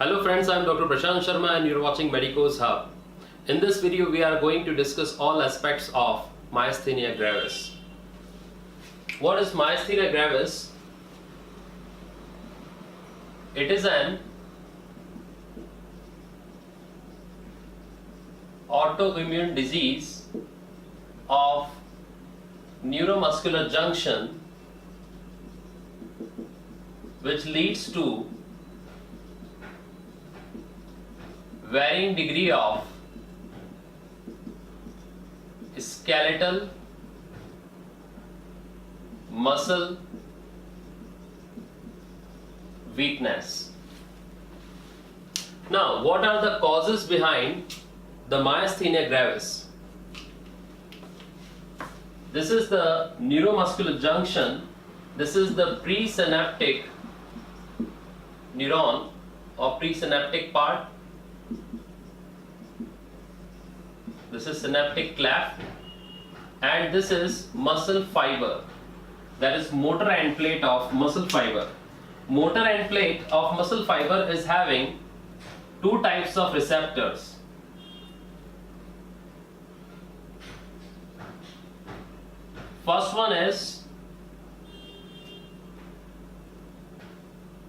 Hello friends, I am Dr. Prashant Sharma and you are watching MEDICO'S Hub. In this video, we are going to discuss all aspects of Myasthenia Gravis. What is Myasthenia Gravis? It is an autoimmune disease of neuromuscular junction which leads to varying degree of skeletal, muscle weakness. Now, what are the causes behind the myasthenia gravis? This is the neuromuscular junction. This is the presynaptic neuron or presynaptic part. This is synaptic cleft, and this is muscle fiber, that is motor end plate of muscle fiber. Motor end plate of muscle fiber is having two types of receptors. First one is,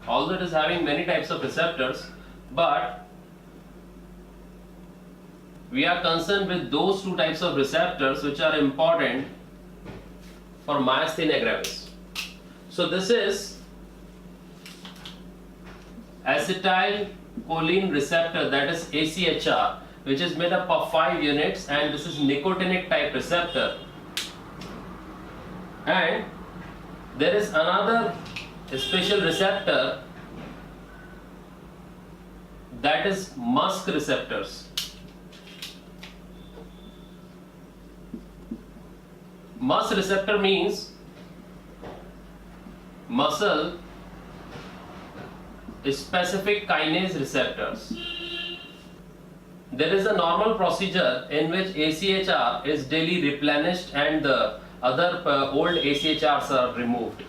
although it is having many types of receptors, but we are concerned with those two types of receptors which are important for myasthenia gravis. So this is acetylcholine receptor, that is AChR, which is made up of 5 units, and this is nicotinic type receptor. And there is another special receptor, that is MuSK receptors. MuSK receptor means muscle specific kinase receptors. There is a normal procedure in which AChR is daily replenished and the other old AChRs are removed.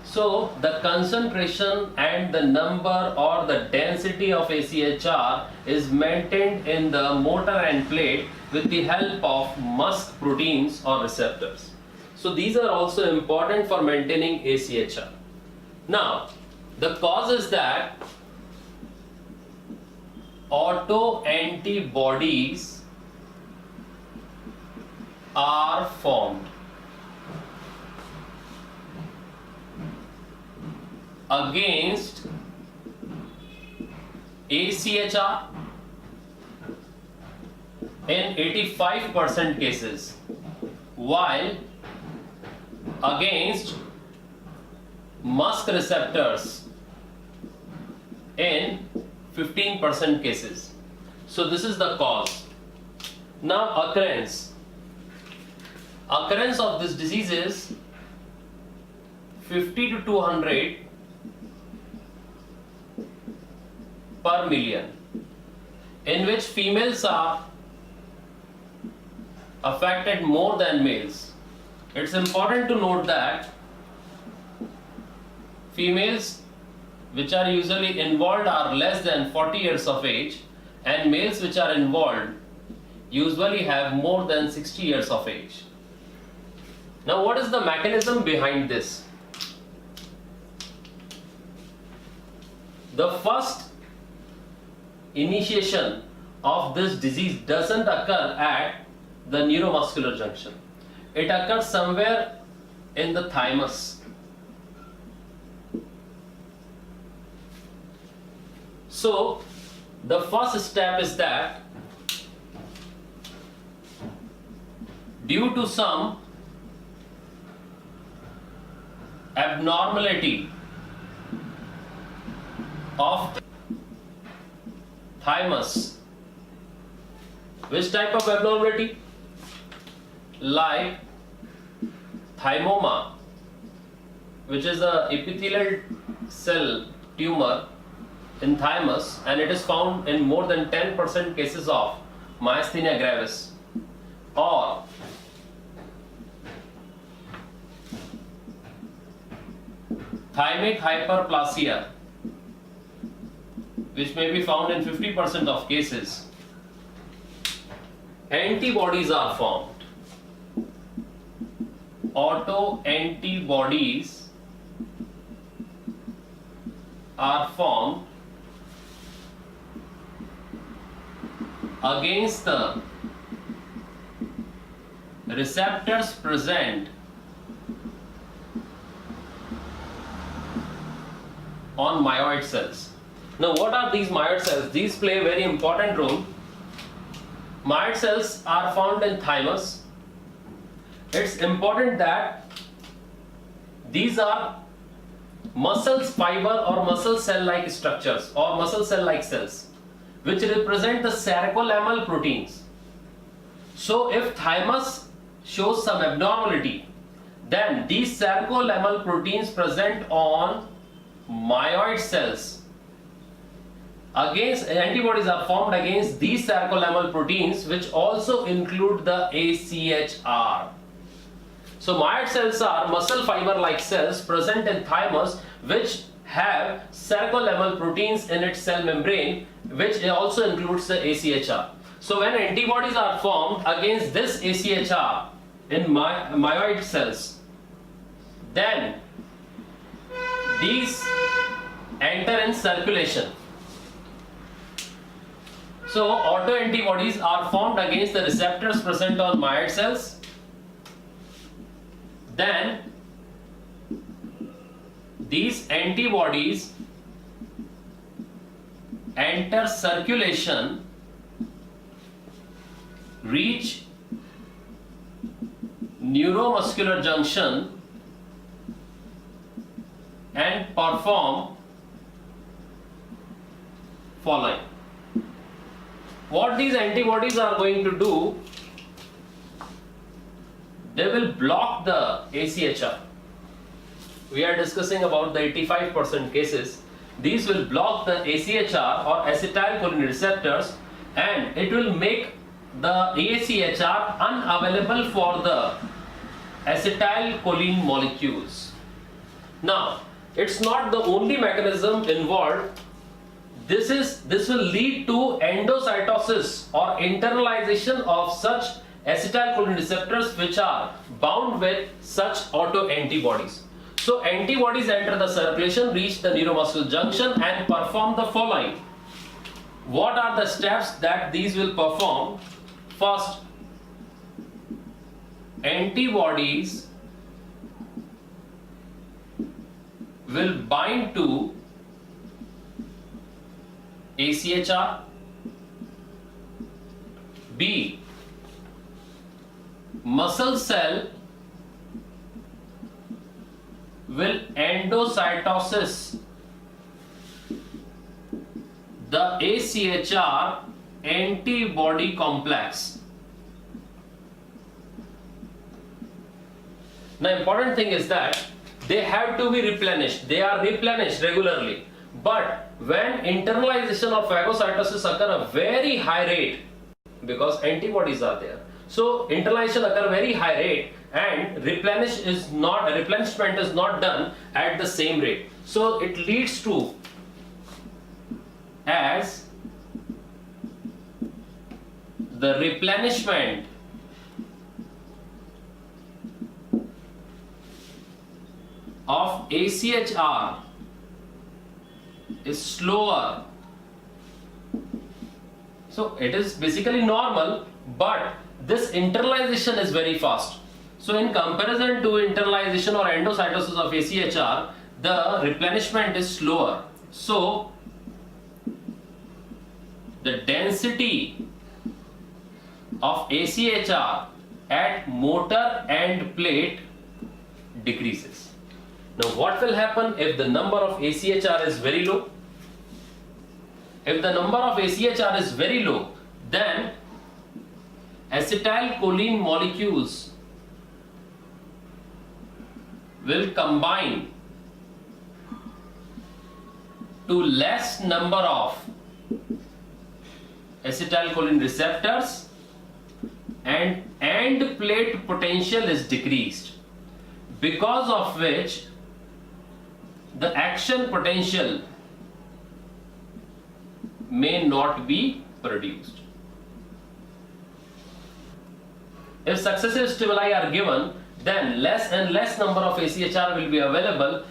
So the concentration and the number or the density of AChR is maintained in the motor end plate with the help of MuSK proteins or receptors. So these are also important for maintaining AChR. Now, the cause is that autoantibodies are formed against AChR in 85% cases, while against MuSK receptors in 15% cases. So this is the cause. Now occurrence of this disease is 50 to 200 per million, in which females are affected more than males. It's important to note that females which are usually involved are less than 40 years of age, and males which are involved usually have more than 60 years of age. Now, what is the mechanism behind this? The first initiation of this disease doesn't occur at the neuromuscular junction. It occurs somewhere in the thymus. So the first step is that due to some abnormality of thymus. Which type of abnormality? Like thymoma, which is a epithelial cell tumor in thymus, and it is found in more than 10% cases of myasthenia gravis. Or thymic hyperplasia, which may be found in 50% of cases, antibodies are formed. Autoantibodies are formed against the receptors present on myoid cells. Now, what are these myoid cells? These play a very important role. Myoid cells are found in thymus. It's important that these are muscle fiber or muscle cell-like structures or muscle cell-like cells, which represent the sarcolemmal proteins. So, if thymus shows some abnormality, then these sarcolemmal proteins present on myoid cells antibodies are formed against these sarcolemmal proteins, which also include the AChR. So myoid cells are muscle fiber like cells present in thymus which have sarcolemmal proteins in its cell membrane, which also includes the AChR. So when antibodies are formed against this AChR in myoid cells, then these enter in circulation. So autoantibodies are formed against the receptors present on myoid cells. Then these antibodies enter circulation, reach neuromuscular junction and perform following. What these antibodies are going to do, they will block the AChR. We are discussing about the 85% cases. These will block the AChR or acetylcholine receptors, and it will make the AChR unavailable for the acetylcholine molecules. Now, it's not the only mechanism involved. This will lead to endocytosis or internalization of such acetylcholine receptors which are bound with such autoantibodies. So antibodies enter the circulation, reach the neuromuscular junction and perform the following. What are the steps that these will perform? First, antibodies will bind to AChR. B, muscle cell will endocytosis the AChR antibody complex. Now, important thing is that they have to be replenished. They are replenished regularly. But when internalization of phagocytosis occur at a very high rate, because antibodies are there, so internalization occur very high rate and replenishment is not done at the same rate. So it leads to as the replenishment of AChR is slower. So it is basically normal, but this internalization is very fast. So in comparison to internalization or endocytosis of AChR, the replenishment is slower. So the density of AChR at motor end plate decreases. Now what will happen if the number of AChR is very low? If the number of AChR is very low, then acetylcholine molecules will combine to less number of acetylcholine receptors and end plate potential is decreased, because of which the action potential may not be produced. If successive stimuli are given, then less and less number of ACHR will be available,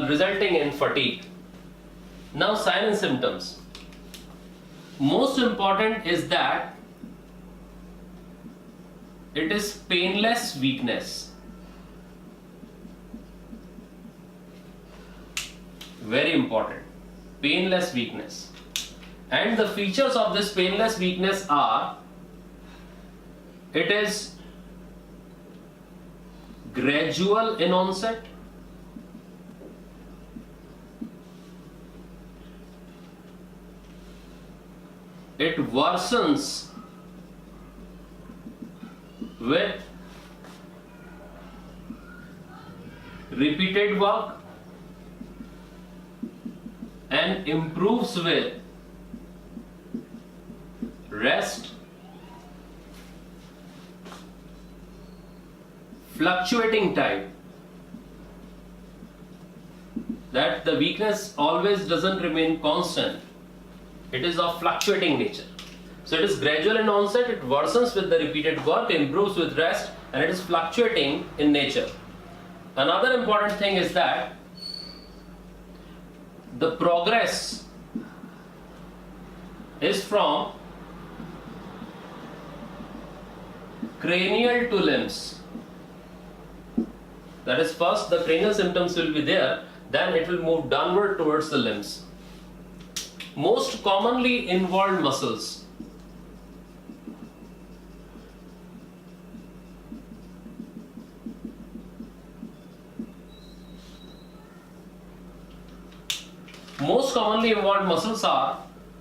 resulting in fatigue. Now, sign and symptoms. Most important is that it is painless weakness. Very important. Painless weakness. And the features of this painless weakness are, it is gradual in onset, it worsens with repeated work and improves with rest, fluctuating time, that the weakness always doesn't remain constant, it is of fluctuating nature. So it is gradual in onset, it worsens with the repeated work, improves with rest, and it is fluctuating in nature. Another important thing is that the progress is from cranial to limbs. That is, first the cranial symptoms will be there, then it will move downward towards the limbs. Most commonly involved muscles. Most commonly involved muscles are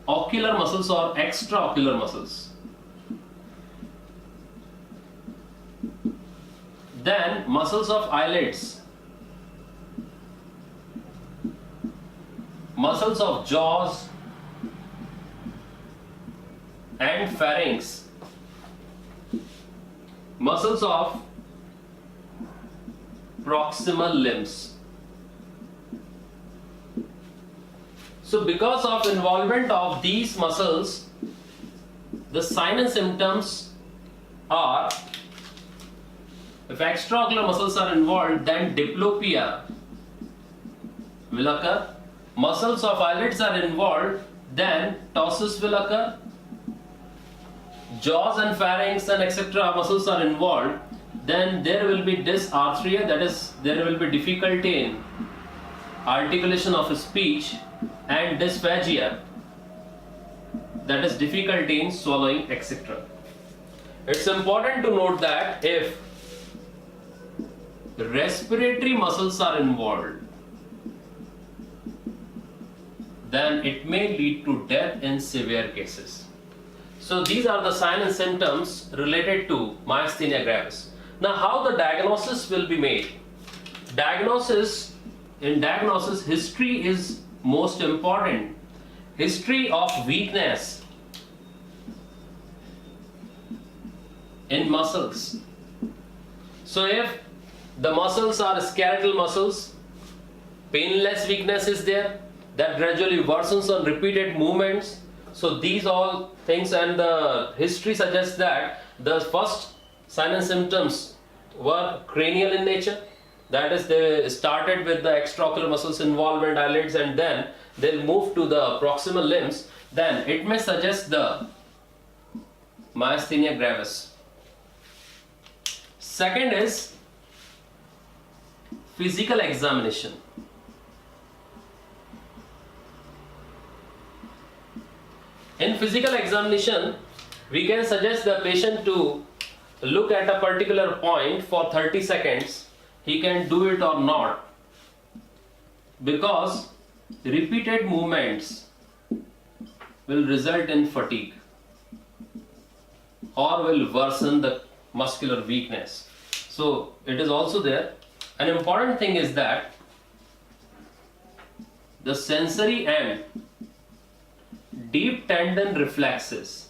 ocular muscles or extraocular muscles. Then muscles of eyelids, muscles of jaws and pharynx, muscles of proximal limbs. So because of involvement of these muscles, the sign and symptoms are, if extraocular muscles are involved, then diplopia will occur. Muscles of eyelids are involved, then ptosis will occur. Jaws and pharynx and etc. muscles are involved, then there will be dysarthria, that is, there will be difficulty in articulation of speech, and dysphagia, that is difficulty in swallowing, etc. It's important to note that if respiratory muscles are involved, then it may lead to death in severe cases. So these are the signs and symptoms related to myasthenia gravis. Now, how the diagnosis will be made? In diagnosis, history is most important. History of weakness in muscles. So if the muscles are skeletal muscles, painless weakness is there, that gradually worsens on repeated movements. So these all things, and the history suggests that the first signs and symptoms were cranial in nature. That is, they started with the extraocular muscles involvement, eyelids, and then they'll move to the proximal limbs. Then it may suggest the myasthenia gravis. Second is physical examination. In physical examination, we can suggest the patient to look at a particular point for 30 seconds. He can do it or not, because repeated movements will result in fatigue or will worsen the muscular weakness. So it is also there. An important thing is that the sensory and deep tendon reflexes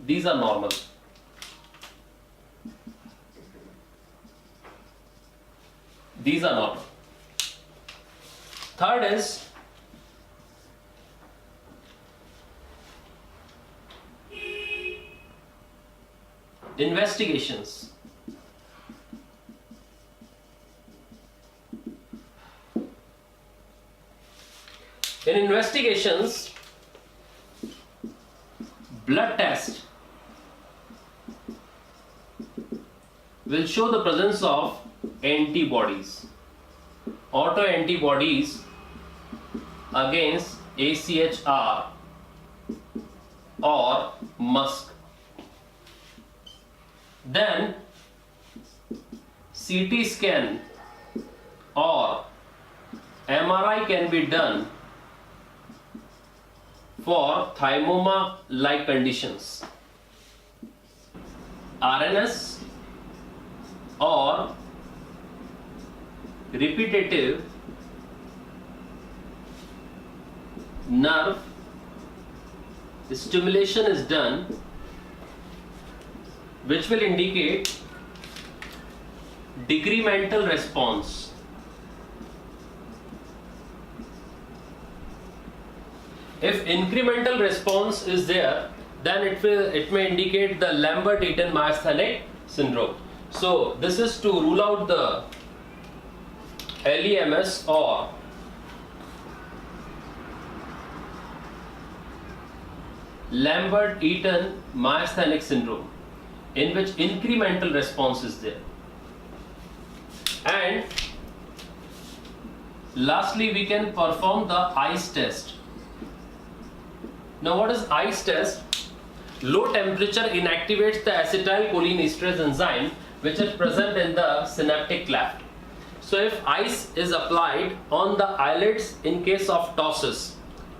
these are normal. These are normal. Third is investigations. In investigations, blood test will show the presence of antibodies, autoantibodies against AChR or MuSK. Then CT scan or MRI can be done for thymoma-like conditions, RNS or repetitive nerve stimulation is done, which will indicate decremental response. If incremental response is there, then it may indicate the Lambert-Eaton myasthenic syndrome. So this is to rule out the AIIMS or Lambert-Eaton myasthenic syndrome, in which incremental response is there. And lastly, we can perform the AIIMS test. Now what is AIIMS test? Low temperature inactivates the acetylcholinesterase enzyme which is present in the synaptic cleft. So if AIIMS is applied on the eyelids in case of ptosis,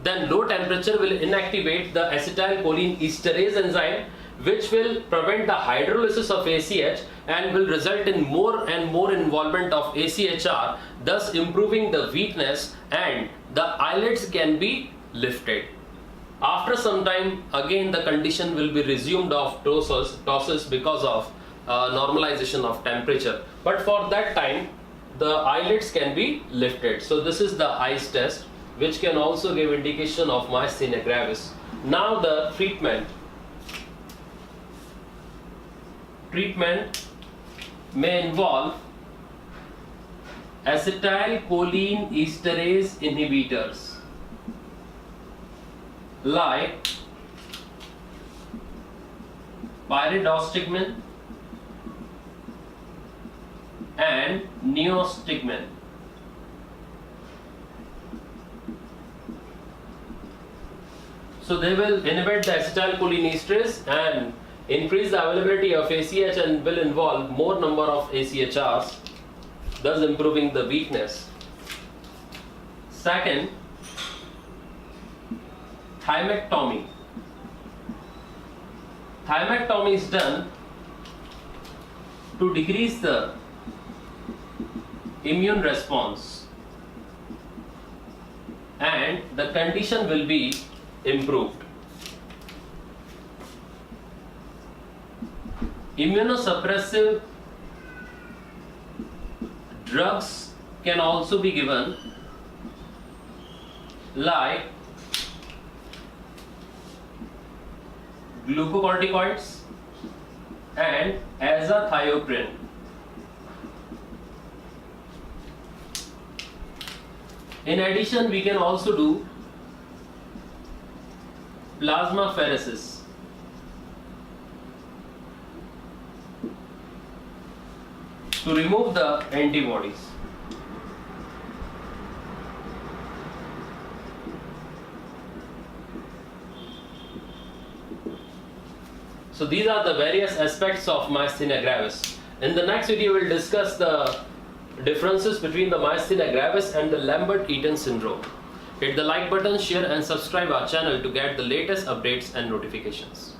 then low temperature will inactivate the acetylcholinesterase enzyme, which will prevent the hydrolysis of ACH and will result in more and more involvement of AChR, thus improving the weakness, and the eyelids can be lifted. After some time, again the condition will be resumed of ptosis because of normalization of temperature. But for that time, the eyelids can be lifted. So this is the AIIMS test, which can also give indication of myasthenia gravis. Now the treatment may involve acetylcholinesterase inhibitors like pyridostigmine and neostigmine. So they will inhibit the acetylcholinesterase and increase the availability of ACH and will involve more number of AChRs, thus improving the weakness. Second, thymectomy. Thymectomy is done to decrease the immune response and the condition will be improved. Immunosuppressive drugs can also be given, like glucocorticoids and azathioprine. In addition, we can also do plasmapheresis. To remove the antibodies. So these are the various aspects of myasthenia gravis. In the next video, we will discuss the differences between the myasthenia gravis and the Lambert-Eaton syndrome. Hit the like button, share and subscribe our channel to get the latest updates and notifications.